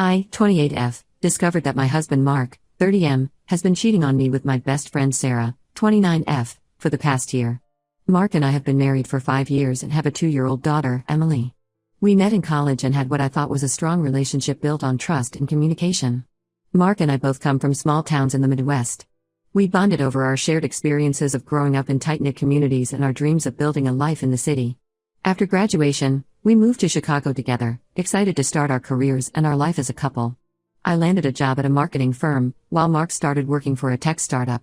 I, 28F, discovered that my husband Mark, 30M, has been cheating on me with my best friend Sarah, 29F, for the past year. Mark and I have been married for 5 years and have a 2-year-old daughter, Emily. We met in college and had what I thought was a strong relationship built on trust and communication. Mark and I both come from small towns in the Midwest. We bonded over our shared experiences of growing up in tight-knit communities and our dreams of building a life in the city. After graduation, we moved to Chicago together, excited to start our careers and our life as a couple. I landed a job at a marketing firm, while Mark started working for a tech startup.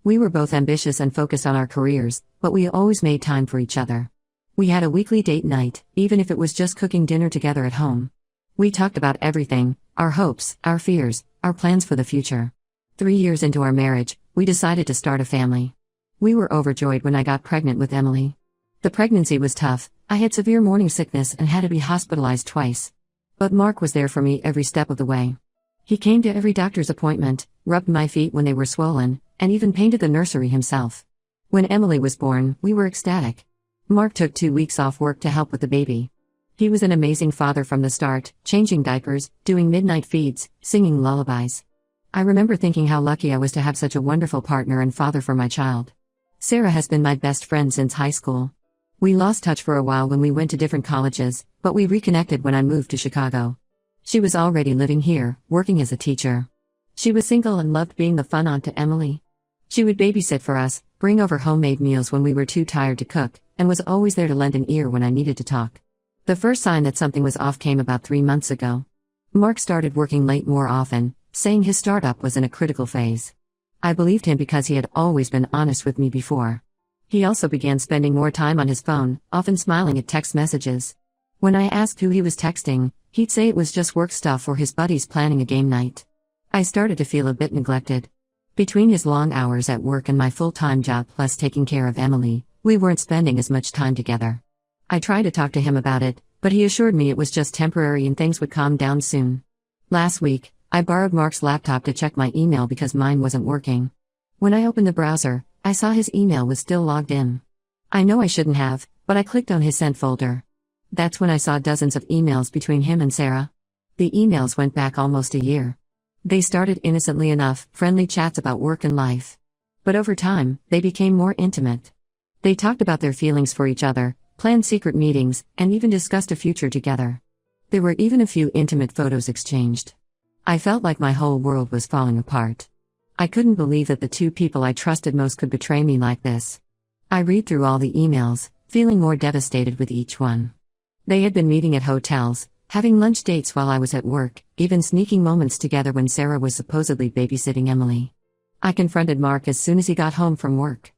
We were both ambitious and focused on our careers, but we always made time for each other. We had a weekly date night, even if it was just cooking dinner together at home. We talked about everything, our hopes, our fears, our plans for the future. 3 years into our marriage, we decided to start a family. We were overjoyed when I got pregnant with Emily. The pregnancy was tough. I had severe morning sickness and had to be hospitalized twice. But Mark was there for me every step of the way. He came to every doctor's appointment, rubbed my feet when they were swollen, and even painted the nursery himself. When Emily was born, we were ecstatic. Mark took 2 weeks off work to help with the baby. He was an amazing father from the start, changing diapers, doing midnight feeds, singing lullabies. I remember thinking how lucky I was to have such a wonderful partner and father for my child. Sarah has been my best friend since high school. We lost touch for a while when we went to different colleges, but we reconnected when I moved to Chicago. She was already living here, working as a teacher. She was single and loved being the fun aunt to Emily. She would babysit for us, bring over homemade meals when we were too tired to cook, and was always there to lend an ear when I needed to talk. The first sign that something was off came about 3 months ago. Mark started working late more often, saying his startup was in a critical phase. I believed him because he had always been honest with me before. He also began spending more time on his phone, often smiling at text messages. When I asked who he was texting, he'd say it was just work stuff or his buddies planning a game night. I started to feel a bit neglected. Between his long hours at work and my full-time job plus taking care of Emily, we weren't spending as much time together. I tried to talk to him about it, but he assured me it was just temporary and things would calm down soon. Last week, I borrowed Mark's laptop to check my email because mine wasn't working. When I opened the browser, I saw his email was still logged in. I know I shouldn't have, but I clicked on his sent folder. That's when I saw dozens of emails between him and Sarah. The emails went back almost a year. They started innocently enough, friendly chats about work and life. But over time, they became more intimate. They talked about their feelings for each other, planned secret meetings, and even discussed a future together. There were even a few intimate photos exchanged. I felt like my whole world was falling apart. I couldn't believe that the two people I trusted most could betray me like this. I read through all the emails, feeling more devastated with each one. They had been meeting at hotels, having lunch dates while I was at work, even sneaking moments together when Sarah was supposedly babysitting Emily. I confronted Mark as soon as he got home from work.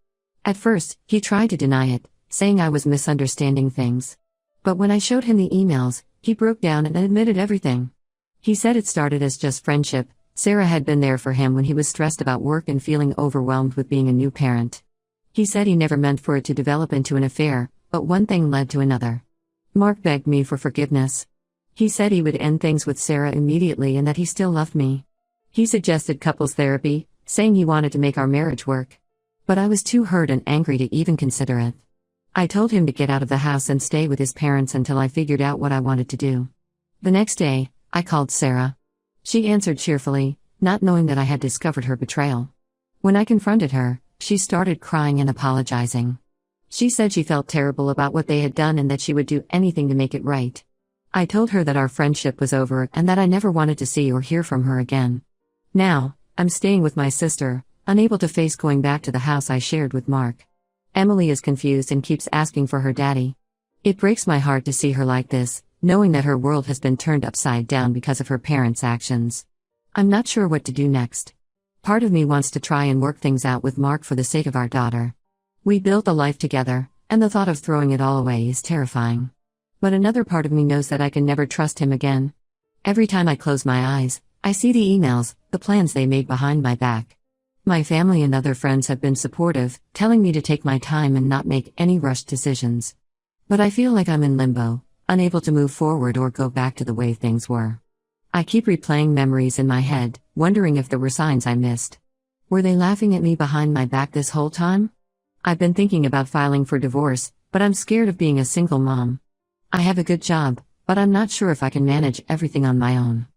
At first, he tried to deny it, saying I was misunderstanding things. But when I showed him the emails, he broke down and admitted everything. He said it started as just friendship. Sarah had been there for him when he was stressed about work and feeling overwhelmed with being a new parent. He said he never meant for it to develop into an affair, but one thing led to another. Mark begged me for forgiveness. He said he would end things with Sarah immediately and that he still loved me. He suggested couples therapy, saying he wanted to make our marriage work. But I was too hurt and angry to even consider it. I told him to get out of the house and stay with his parents until I figured out what I wanted to do. The next day, I called Sarah. She answered cheerfully, not knowing that I had discovered her betrayal. When I confronted her, she started crying and apologizing. She said she felt terrible about what they had done and that she would do anything to make it right. I told her that our friendship was over and that I never wanted to see or hear from her again. Now, I'm staying with my sister, unable to face going back to the house I shared with Mark. Emily is confused and keeps asking for her daddy. It breaks my heart to see her like this, knowing that her world has been turned upside down because of her parents' actions. I'm not sure what to do next. Part of me wants to try and work things out with Mark for the sake of our daughter. We built a life together, and the thought of throwing it all away is terrifying. But another part of me knows that I can never trust him again. Every time I close my eyes, I see the emails, the plans they made behind my back. My family and other friends have been supportive, telling me to take my time and not make any rushed decisions. But I feel like I'm in limbo, unable to move forward or go back to the way things were. I keep replaying memories in my head, wondering if there were signs I missed. Were they laughing at me behind my back this whole time? I've been thinking about filing for divorce, but I'm scared of being a single mom. I have a good job, but I'm not sure if I can manage everything on my own.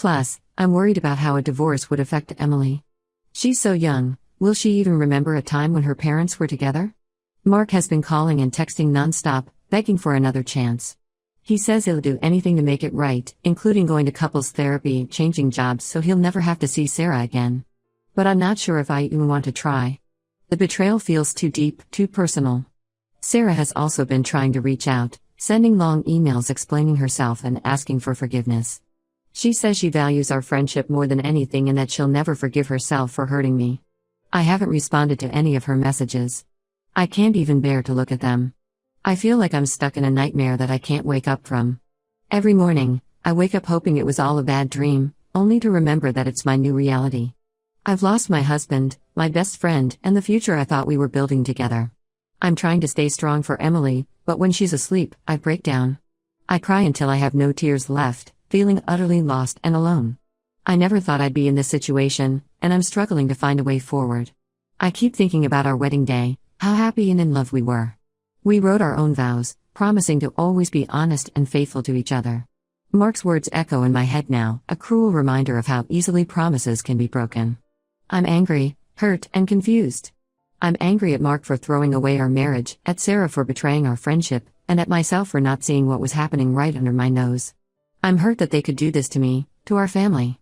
Plus, I'm worried about how a divorce would affect Emily. She's so young, will she even remember a time when her parents were together? Mark has been calling and texting nonstop, begging for another chance. He says he'll do anything to make it right, including going to couples therapy and changing jobs so he'll never have to see Sarah again. But I'm not sure if I even want to try. The betrayal feels too deep, too personal. Sarah has also been trying to reach out, sending long emails explaining herself and asking for forgiveness. She says she values our friendship more than anything and that she'll never forgive herself for hurting me. I haven't responded to any of her messages. I can't even bear to look at them. I feel like I'm stuck in a nightmare that I can't wake up from. Every morning, I wake up hoping it was all a bad dream, only to remember that it's my new reality. I've lost my husband, my best friend, and the future I thought we were building together. I'm trying to stay strong for Emily, but when she's asleep, I break down. I cry until I have no tears left, feeling utterly lost and alone. I never thought I'd be in this situation, and I'm struggling to find a way forward. I keep thinking about our wedding day, how happy and in love we were. We wrote our own vows, promising to always be honest and faithful to each other. Mark's words echo in my head now, a cruel reminder of how easily promises can be broken. I'm angry, hurt, and confused. I'm angry at Mark for throwing away our marriage, at Sarah for betraying our friendship, and at myself for not seeing what was happening right under my nose. I'm hurt that they could do this to me, to our family.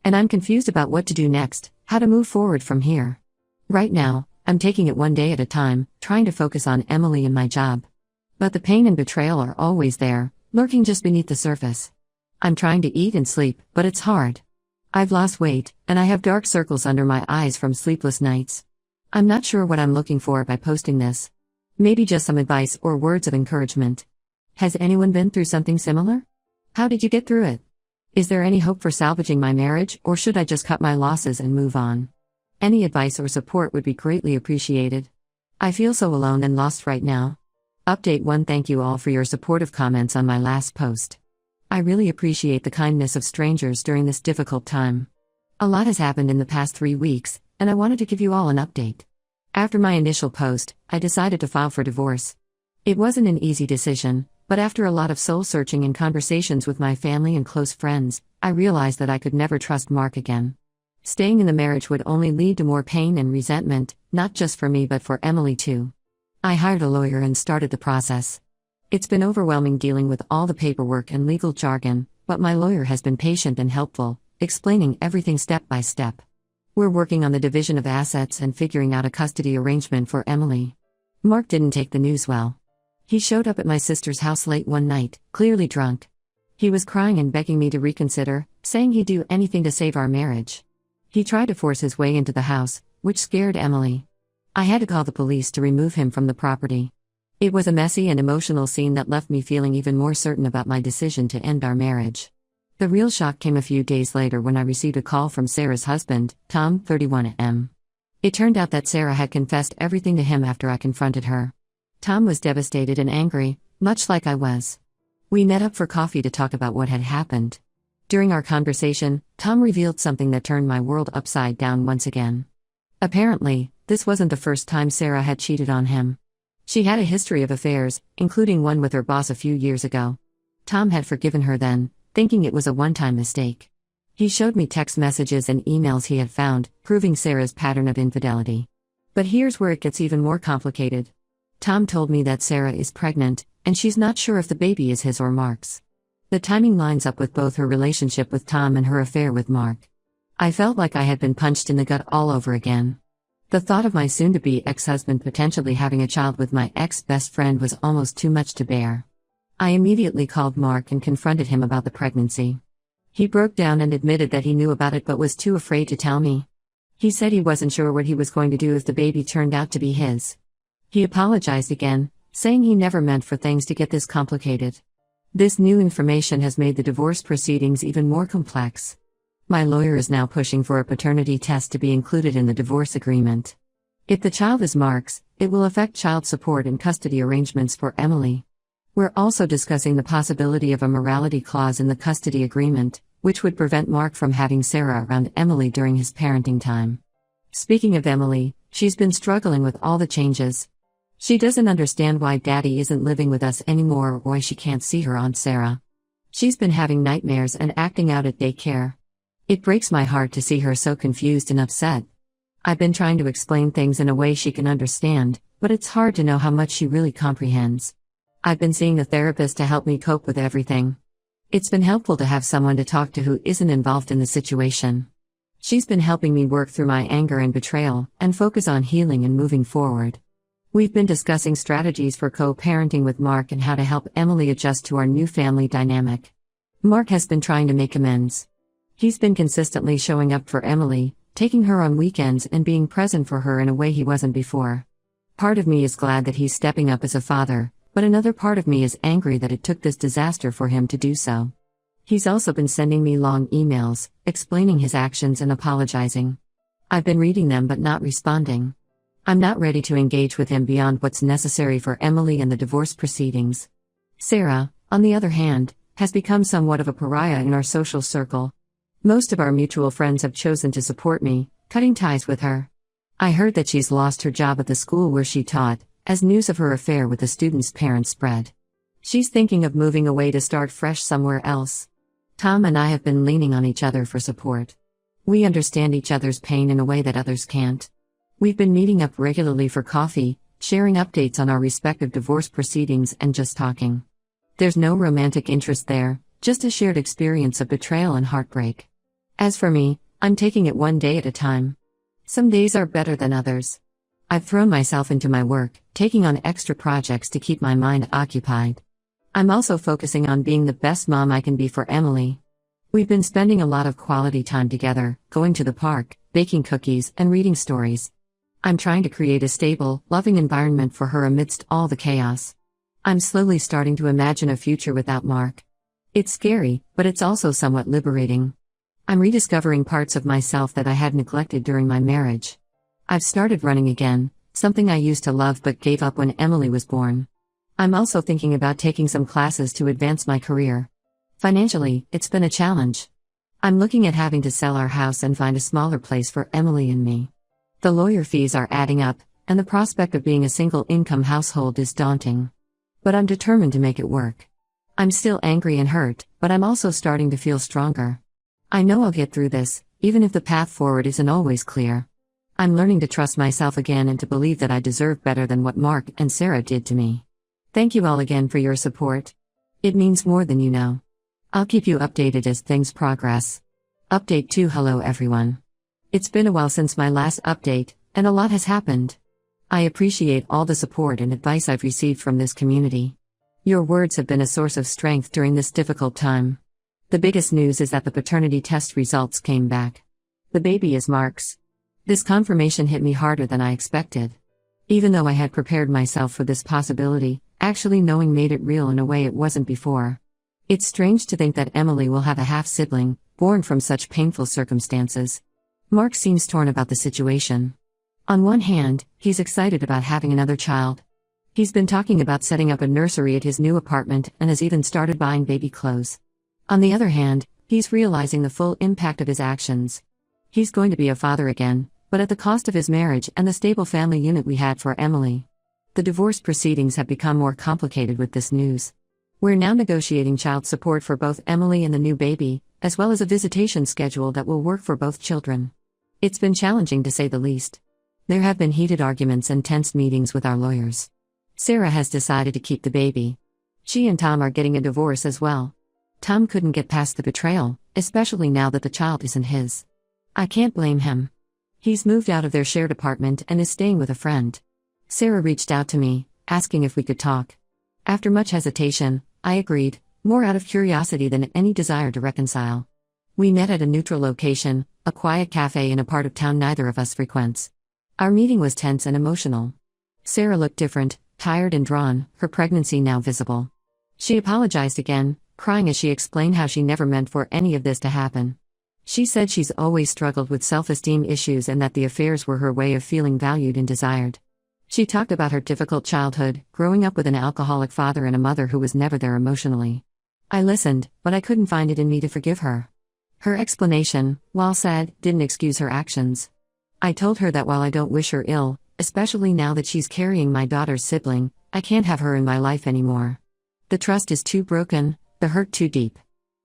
And I'm confused about what to do next, how to move forward from here. Right now, I'm taking it one day at a time, trying to focus on Emily and my job. But the pain and betrayal are always there, lurking just beneath the surface. I'm trying to eat and sleep, but it's hard. I've lost weight, and I have dark circles under my eyes from sleepless nights. I'm not sure what I'm looking for by posting this. Maybe just some advice or words of encouragement. Has anyone been through something similar? How did you get through it? Is there any hope for salvaging my marriage, or should I just cut my losses and move on? Any advice or support would be greatly appreciated. I feel so alone and lost right now. Update 1. Thank you all for your supportive comments on my last post. I really appreciate the kindness of strangers during this difficult time. A lot has happened in the past 3 weeks, and I wanted to give you all an update. After my initial post, I decided to file for divorce. It wasn't an easy decision, but after a lot of soul-searching and conversations with my family and close friends, I realized that I could never trust Mark again. Staying in the marriage would only lead to more pain and resentment, not just for me but for Emily too. I hired a lawyer and started the process. It's been overwhelming dealing with all the paperwork and legal jargon, but my lawyer has been patient and helpful, explaining everything step by step. We're working on the division of assets and figuring out a custody arrangement for Emily. Mark didn't take the news well. He showed up at my sister's house late one night, clearly drunk. He was crying and begging me to reconsider, saying he'd do anything to save our marriage. He tried to force his way into the house, which scared Emily. I had to call the police to remove him from the property. It was a messy and emotional scene that left me feeling even more certain about my decision to end our marriage. The real shock came a few days later when I received a call from Sarah's husband, Tom, 31 M. It turned out that Sarah had confessed everything to him after I confronted her. Tom was devastated and angry, much like I was. We met up for coffee to talk about what had happened. During our conversation, Tom revealed something that turned my world upside down once again. Apparently, this wasn't the first time Sarah had cheated on him. She had a history of affairs, including one with her boss a few years ago. Tom had forgiven her then, thinking it was a one-time mistake. He showed me text messages and emails he had found, proving Sarah's pattern of infidelity. But here's where it gets even more complicated. Tom told me that Sarah is pregnant, and she's not sure if the baby is his or Mark's. The timing lines up with both her relationship with Tom and her affair with Mark. I felt like I had been punched in the gut all over again. The thought of my soon-to-be ex-husband potentially having a child with my ex-best friend was almost too much to bear. I immediately called Mark and confronted him about the pregnancy. He broke down and admitted that he knew about it but was too afraid to tell me. He said he wasn't sure what he was going to do if the baby turned out to be his. He apologized again, saying he never meant for things to get this complicated. This new information has made the divorce proceedings even more complex. My lawyer is now pushing for a paternity test to be included in the divorce agreement. If the child is Mark's, it will affect child support and custody arrangements for Emily. We're also discussing the possibility of a morality clause in the custody agreement, which would prevent Mark from having Sarah around Emily during his parenting time. Speaking of Emily, she's been struggling with all the changes. She doesn't understand why Daddy isn't living with us anymore or why she can't see her Aunt Sarah. She's been having nightmares and acting out at daycare. It breaks my heart to see her so confused and upset. I've been trying to explain things in a way she can understand, but it's hard to know how much she really comprehends. I've been seeing a therapist to help me cope with everything. It's been helpful to have someone to talk to who isn't involved in the situation. She's been helping me work through my anger and betrayal, and focus on healing and moving forward. We've been discussing strategies for co-parenting with Mark and how to help Emily adjust to our new family dynamic. Mark has been trying to make amends. He's been consistently showing up for Emily, taking her on weekends and being present for her in a way he wasn't before. Part of me is glad that he's stepping up as a father, but another part of me is angry that it took this disaster for him to do so. He's also been sending me long emails, explaining his actions and apologizing. I've been reading them but not responding. I'm not ready to engage with him beyond what's necessary for Emily and the divorce proceedings. Sarah, on the other hand, has become somewhat of a pariah in our social circle. Most of our mutual friends have chosen to support me, cutting ties with her. I heard that she's lost her job at the school where she taught, as news of her affair with the students' parents spread. She's thinking of moving away to start fresh somewhere else. Tom and I have been leaning on each other for support. We understand each other's pain in a way that others can't. We've been meeting up regularly for coffee, sharing updates on our respective divorce proceedings and just talking. There's no romantic interest there, just a shared experience of betrayal and heartbreak. As for me, I'm taking it one day at a time. Some days are better than others. I've thrown myself into my work, taking on extra projects to keep my mind occupied. I'm also focusing on being the best mom I can be for Emily. We've been spending a lot of quality time together, going to the park, baking cookies, and reading stories. I'm trying to create a stable, loving environment for her amidst all the chaos. I'm slowly starting to imagine a future without Mark. It's scary, but it's also somewhat liberating. I'm rediscovering parts of myself that I had neglected during my marriage. I've started running again, something I used to love but gave up when Emily was born. I'm also thinking about taking some classes to advance my career. Financially, it's been a challenge. I'm looking at having to sell our house and find a smaller place for Emily and me. The lawyer fees are adding up, and the prospect of being a single-income household is daunting. But I'm determined to make it work. I'm still angry and hurt, but I'm also starting to feel stronger. I know I'll get through this, even if the path forward isn't always clear. I'm learning to trust myself again and to believe that I deserve better than what Mark and Sarah did to me. Thank you all again for your support. It means more than you know. I'll keep you updated as things progress. Update 2. Hello everyone. It's been a while since my last update, and a lot has happened. I appreciate all the support and advice I've received from this community. Your words have been a source of strength during this difficult time. The biggest news is that the paternity test results came back. The baby is Mark's. This confirmation hit me harder than I expected. Even though I had prepared myself for this possibility, actually knowing made it real in a way it wasn't before. It's strange to think that Emily will have a half-sibling, born from such painful circumstances. Mark seems torn about the situation. On one hand, he's excited about having another child. He's been talking about setting up a nursery at his new apartment and has even started buying baby clothes. On the other hand, he's realizing the full impact of his actions. He's going to be a father again, but at the cost of his marriage and the stable family unit we had for Emily. The divorce proceedings have become more complicated with this news. We're now negotiating child support for both Emily and the new baby, as well as a visitation schedule that will work for both children. It's been challenging to say the least. There have been heated arguments and tense meetings with our lawyers. Sarah has decided to keep the baby. She and Tom are getting a divorce as well. Tom couldn't get past the betrayal, especially now that the child isn't his. I can't blame him. He's moved out of their shared apartment and is staying with a friend. Sarah reached out to me, asking if we could talk. After much hesitation, I agreed, more out of curiosity than any desire to reconcile. We met at a neutral location, a quiet cafe in a part of town neither of us frequents. Our meeting was tense and emotional. Sarah looked different, tired and drawn, her pregnancy now visible. She apologized again, crying as she explained how she never meant for any of this to happen. She said she's always struggled with self-esteem issues and that the affairs were her way of feeling valued and desired. She talked about her difficult childhood, growing up with an alcoholic father and a mother who was never there emotionally. I listened, but I couldn't find it in me to forgive her. Her explanation, while sad, didn't excuse her actions. I told her that while I don't wish her ill, especially now that she's carrying my daughter's sibling, I can't have her in my life anymore. The trust is too broken, the hurt too deep.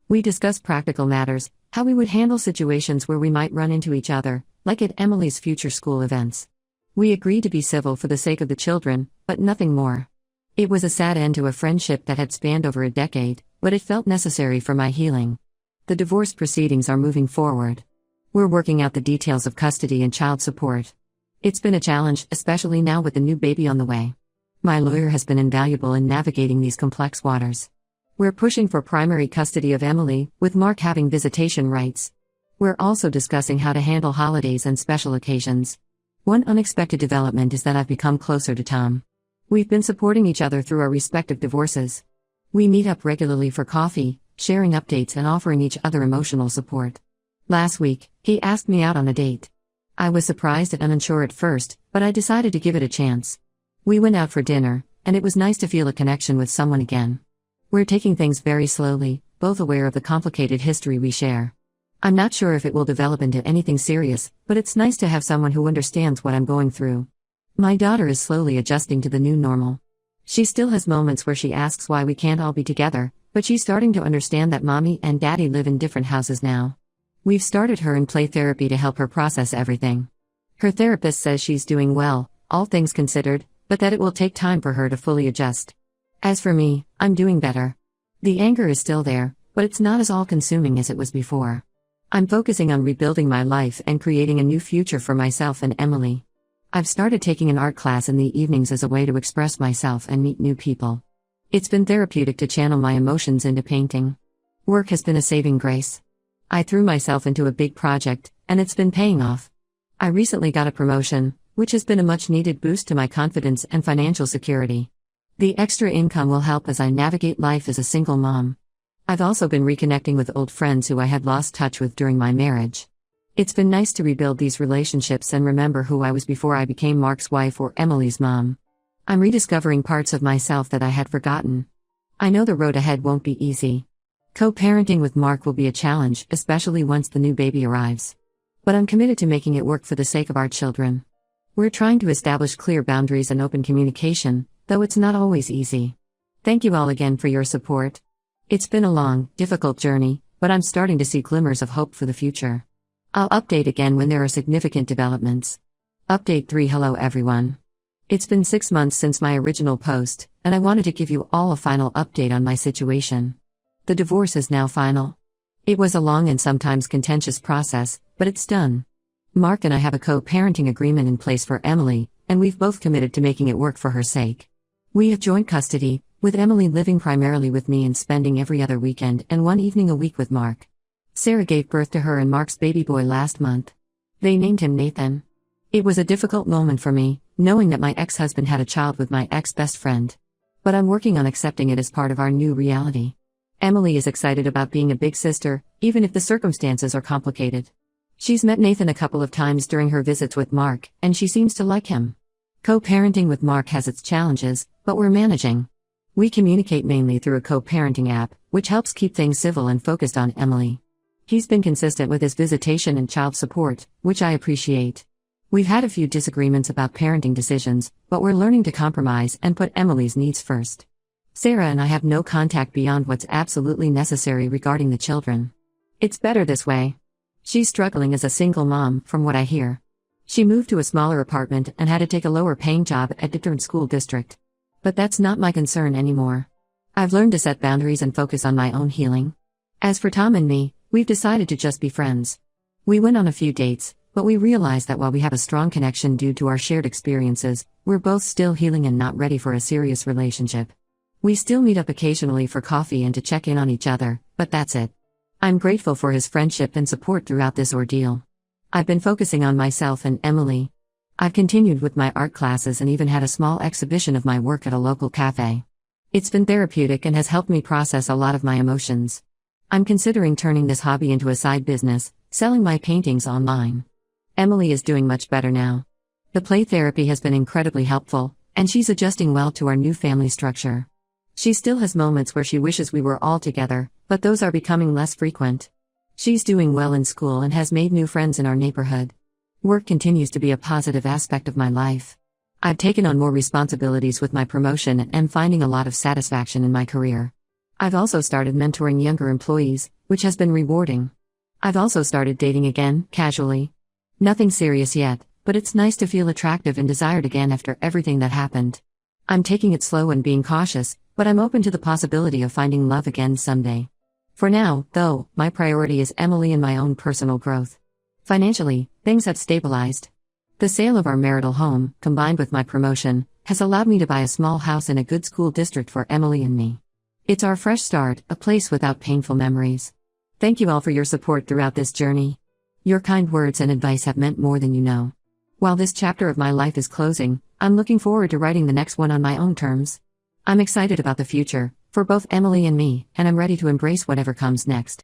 We discussed practical matters, How we would handle situations where we might run into each other, like at Emily's future school events. We agreed to be civil for the sake of the children, but nothing more. It was a sad end to a friendship that had spanned over a decade, but it felt necessary for my healing. The divorce proceedings are moving forward. We're working out the details of custody and child support. It's been a challenge, especially now with the new baby on the way. My lawyer has been invaluable in navigating these complex waters. We're pushing for primary custody of Emily, with Mark having visitation rights. We're also discussing how to handle holidays and special occasions. One unexpected development is that I've become closer to Tom. We've been supporting each other through our respective divorces. We meet up regularly for coffee, sharing updates and offering each other emotional support. Last week, he asked me out on a date. I was surprised and unsure at first, but I decided to give it a chance. We went out for dinner, and it was nice to feel a connection with someone again. We're taking things very slowly, both aware of the complicated history we share. I'm not sure if it will develop into anything serious, but it's nice to have someone who understands what I'm going through. My daughter is slowly adjusting to the new normal. She still has moments where she asks why we can't all be together, but she's starting to understand that mommy and daddy live in different houses now. We've started her in play therapy to help her process everything. Her therapist says she's doing well, all things considered, but that it will take time for her to fully adjust. As for me, I'm doing better. The anger is still there, but it's not as all-consuming as it was before. I'm focusing on rebuilding my life and creating a new future for myself and Emily. I've started taking an art class in the evenings as a way to express myself and meet new people. It's been therapeutic to channel my emotions into painting. Work has been a saving grace. I threw myself into a big project, and it's been paying off. I recently got a promotion, which has been a much-needed boost to my confidence and financial security. The extra income will help as I navigate life as a single mom. I've also been reconnecting with old friends who I had lost touch with during my marriage. It's been nice to rebuild these relationships and remember who I was before I became Mark's wife or Emily's mom. I'm rediscovering parts of myself that I had forgotten. I know the road ahead won't be easy. Co-parenting with Mark will be a challenge, especially once the new baby arrives. But I'm committed to making it work for the sake of our children. We're trying to establish clear boundaries and open communication, though it's not always easy. Thank you all again for your support. It's been a long, difficult journey, but I'm starting to see glimmers of hope for the future. I'll update again when there are significant developments. Update 3. Hello everyone. It's been 6 months since my original post, and I wanted to give you all a final update on my situation. The divorce is now final. It was a long and sometimes contentious process, but it's done. Mark and I have a co-parenting agreement in place for Emily, and we've both committed to making it work for her sake. We have joint custody, with Emily living primarily with me and spending every other weekend and one evening a week with Mark. Sarah gave birth to her and Mark's baby boy last month. They named him Nathan. It was a difficult moment for me, knowing that my ex-husband had a child with my ex-best friend. But I'm working on accepting it as part of our new reality. Emily is excited about being a big sister, even if the circumstances are complicated. She's met Nathan a couple of times during her visits with Mark, and she seems to like him. Co-parenting with Mark has its challenges, but we're managing. We communicate mainly through a co-parenting app, which helps keep things civil and focused on Emily. He's been consistent with his visitation and child support, which I appreciate. We've had a few disagreements about parenting decisions, but we're learning to compromise and put Emily's needs first. Sarah and I have no contact beyond what's absolutely necessary regarding the children. It's better this way. She's struggling as a single mom, from what I hear. She moved to a smaller apartment and had to take a lower-paying job at a different school district. But that's not my concern anymore. I've learned to set boundaries and focus on my own healing. As for Tom and me, we've decided to just be friends. We went on a few dates, but we realized that while we have a strong connection due to our shared experiences, we're both still healing and not ready for a serious relationship. We still meet up occasionally for coffee and to check in on each other, but that's it. I'm grateful for his friendship and support throughout this ordeal. I've been focusing on myself and Emily. I've continued with my art classes and even had a small exhibition of my work at a local cafe. It's been therapeutic and has helped me process a lot of my emotions. I'm considering turning this hobby into a side business, selling my paintings online. Emily is doing much better now. The play therapy has been incredibly helpful, and she's adjusting well to our new family structure. She still has moments where she wishes we were all together, but those are becoming less frequent. She's doing well in school and has made new friends in our neighborhood. Work continues to be a positive aspect of my life. I've taken on more responsibilities with my promotion and am finding a lot of satisfaction in my career. I've also started mentoring younger employees, which has been rewarding. I've also started dating again, casually. Nothing serious yet, but it's nice to feel attractive and desired again after everything that happened. I'm taking it slow and being cautious, but I'm open to the possibility of finding love again someday. For now, though, my priority is Emily and my own personal growth. Financially, things have stabilized. The sale of our marital home, combined with my promotion, has allowed me to buy a small house in a good school district for Emily and me. It's our fresh start, a place without painful memories. Thank you all for your support throughout this journey. Your kind words and advice have meant more than you know. While this chapter of my life is closing, I'm looking forward to writing the next one on my own terms. I'm excited about the future, for both Emily and me, and I'm ready to embrace whatever comes next.